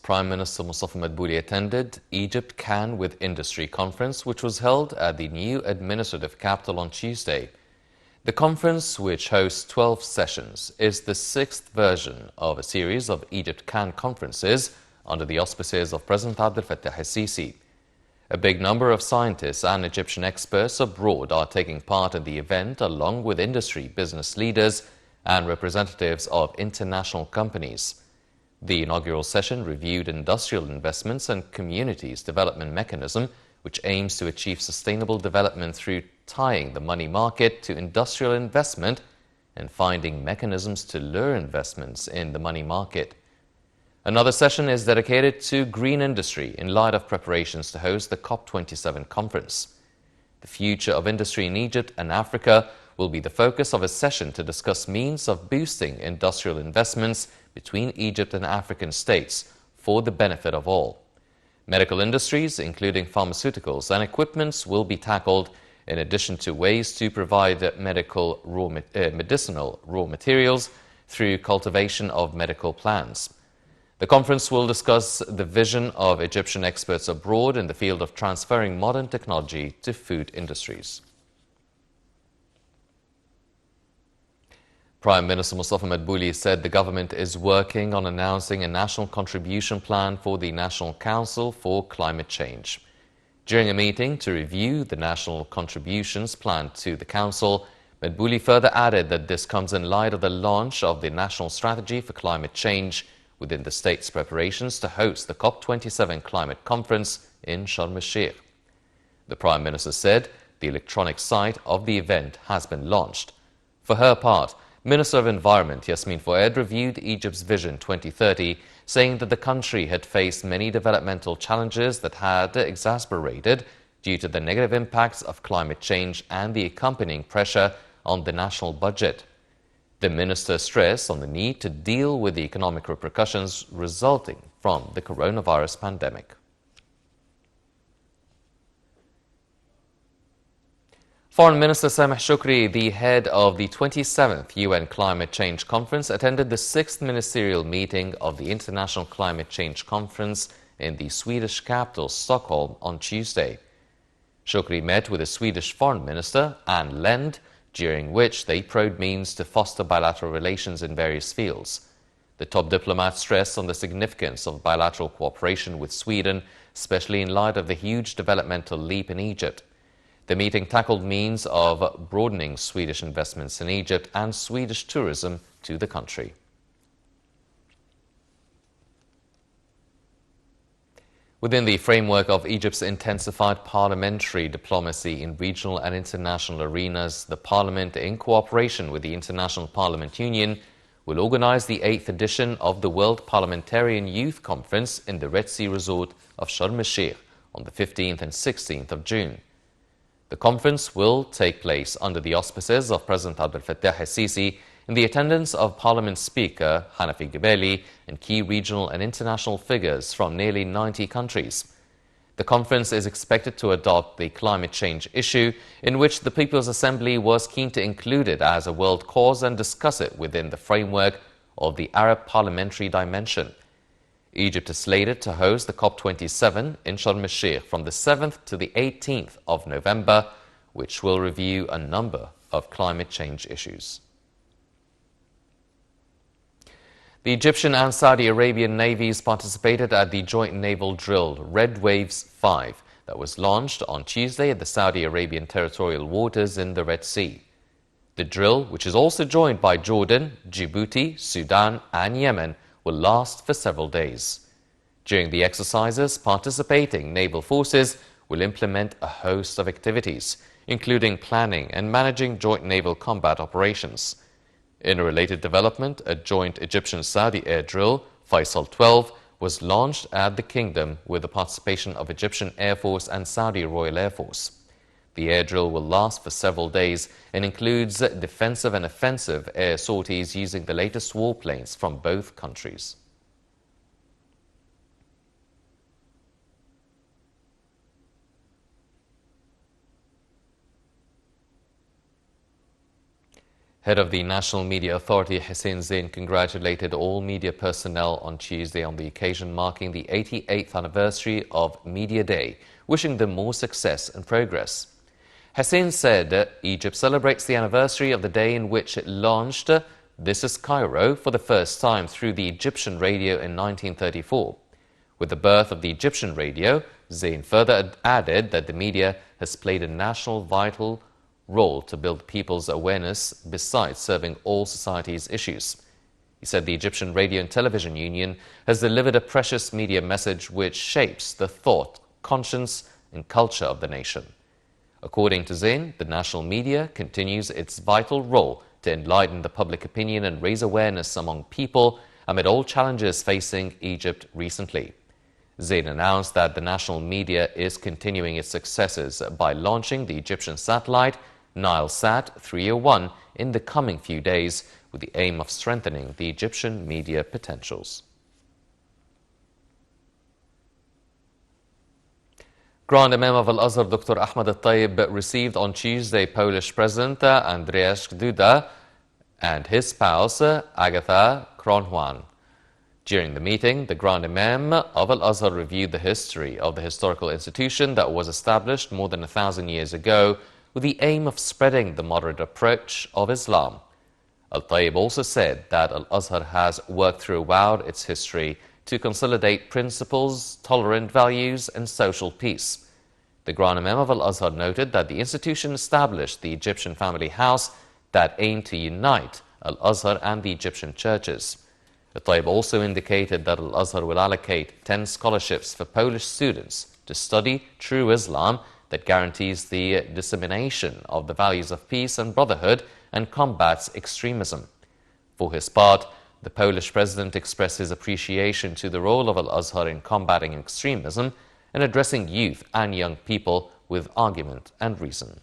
Prime Minister Mustafa Madbouli attended Egypt Can with Industry conference, which was held at the new administrative capital on Tuesday. The conference, which hosts 12 sessions, is the sixth version of a series of Egypt Can conferences under the auspices of President Abdel Fattah el-Sisi. A big number of scientists and Egyptian experts abroad are taking part in the event, along with industry, business leaders and representatives of international companies. The inaugural session reviewed industrial investments and communities development mechanism, which aims to achieve sustainable development through tying the money market to industrial investment and finding mechanisms to lure investments in the money market. Another session is dedicated to green industry in light of preparations to host the COP27 conference. The future of industry in Egypt and Africa will be the focus of a session to discuss means of boosting industrial investments between Egypt and African states for the benefit of all. Medical industries, including pharmaceuticals and equipments, will be tackled, in addition to ways to provide medicinal raw materials through cultivation of medical plants. The conference will discuss the vision of Egyptian experts abroad in the field of transferring modern technology to food industries. Prime Minister Mustafa Madbouli said the government is working on announcing a national contribution plan for the National Council for Climate Change. During a meeting to review the national contributions plan to the Council, Madbouli further added that this comes in light of the launch of the National Strategy for Climate Change within the state's preparations to host the COP27 Climate Conference in Sharm el-Sheikh. The Prime Minister said the electronic site of the event has been launched. For her part, Minister of Environment Yasmin Fouad reviewed Egypt's Vision 2030, saying that the country had faced many developmental challenges that had exacerbated due to the negative impacts of climate change and the accompanying pressure on the national budget. The minister stressed on the need to deal with the economic repercussions resulting from the coronavirus pandemic. Foreign Minister Sameh Shoukry, the head of the 27th UN Climate Change Conference, attended the 6th ministerial meeting of the International Climate Change Conference in the Swedish capital, Stockholm, on Tuesday. Shoukry met with the Swedish Foreign Minister, Ann Lend, during which they probed means to foster bilateral relations in various fields. The top diplomat stressed on the significance of bilateral cooperation with Sweden, especially in light of the huge developmental leap in Egypt. The meeting tackled means of broadening Swedish investments in Egypt and Swedish tourism to the country. Within the framework of Egypt's intensified parliamentary diplomacy in regional and international arenas, the Parliament, in cooperation with the International Parliament Union, will organize the 8th edition of the World Parliamentarian Youth Conference in the Red Sea resort of Sharm el-Sheikh on the 15th and 16th of June. The conference will take place under the auspices of President Abdel Fattah el-Sisi in the attendance of Parliament Speaker Hanafi Gebeli and key regional and international figures from nearly 90 countries. The conference is expected to adopt the climate change issue, in which the People's Assembly was keen to include it as a world cause and discuss it within the framework of the Arab parliamentary dimension. Egypt is slated to host the COP27 in Sharm el-Sheikh from the 7th to the 18th of November, which will review a number of climate change issues. The Egyptian and Saudi Arabian navies participated at the joint naval drill Red Waves 5 that was launched on Tuesday at the Saudi Arabian territorial waters in the Red Sea. The drill, which is also joined by Jordan, Djibouti, Sudan and Yemen, will last for several days. During the exercises, participating naval forces will implement a host of activities, including planning and managing joint naval combat operations. In a related development, a joint Egyptian-Saudi air drill, Faisal 12, was launched at the kingdom with the participation of Egyptian Air Force and Saudi Royal Air Force. The air drill will last for several days and includes defensive and offensive air sorties using the latest warplanes from both countries. Head of the National Media Authority, Hussein Zain, congratulated all media personnel on Tuesday on the occasion marking the 88th anniversary of Media Day, wishing them more success and progress. Hussein said Egypt celebrates the anniversary of the day in which it launched This is Cairo for the first time through the Egyptian radio in 1934. With the birth of the Egyptian radio, Zain further added that the media has played a national vital role to build people's awareness besides serving all society's issues. He said the Egyptian Radio and Television Union has delivered a precious media message which shapes the thought, conscience and culture of the nation. According to Zain, the national media continues its vital role to enlighten the public opinion and raise awareness among people amid all challenges facing Egypt recently. Zain announced that the national media is continuing its successes by launching the Egyptian satellite Nilesat 301 in the coming few days with the aim of strengthening the Egyptian media potentials. Grand Imam of Al-Azhar Dr. Ahmad Al-Tayyib received on Tuesday Polish President Andrzej Duda and his spouse Agatha Kronjuan. During the meeting, the Grand Imam of Al-Azhar reviewed the history of the historical institution that was established more than 1,000 years ago with the aim of spreading the moderate approach of Islam. Al-Tayyib also said that Al-Azhar has worked throughout its history to consolidate principles, tolerant values and social peace. The Grand Imam of Al-Azhar noted that the institution established the Egyptian family house that aimed to unite Al-Azhar and the Egyptian churches. Al-Tayyib also indicated that Al-Azhar will allocate 10 scholarships for Polish students to study true Islam that guarantees the dissemination of the values of peace and brotherhood and combats extremism. For his part, the Polish president expressed his appreciation to the role of Al-Azhar in combating extremism and addressing youth and young people with argument and reason.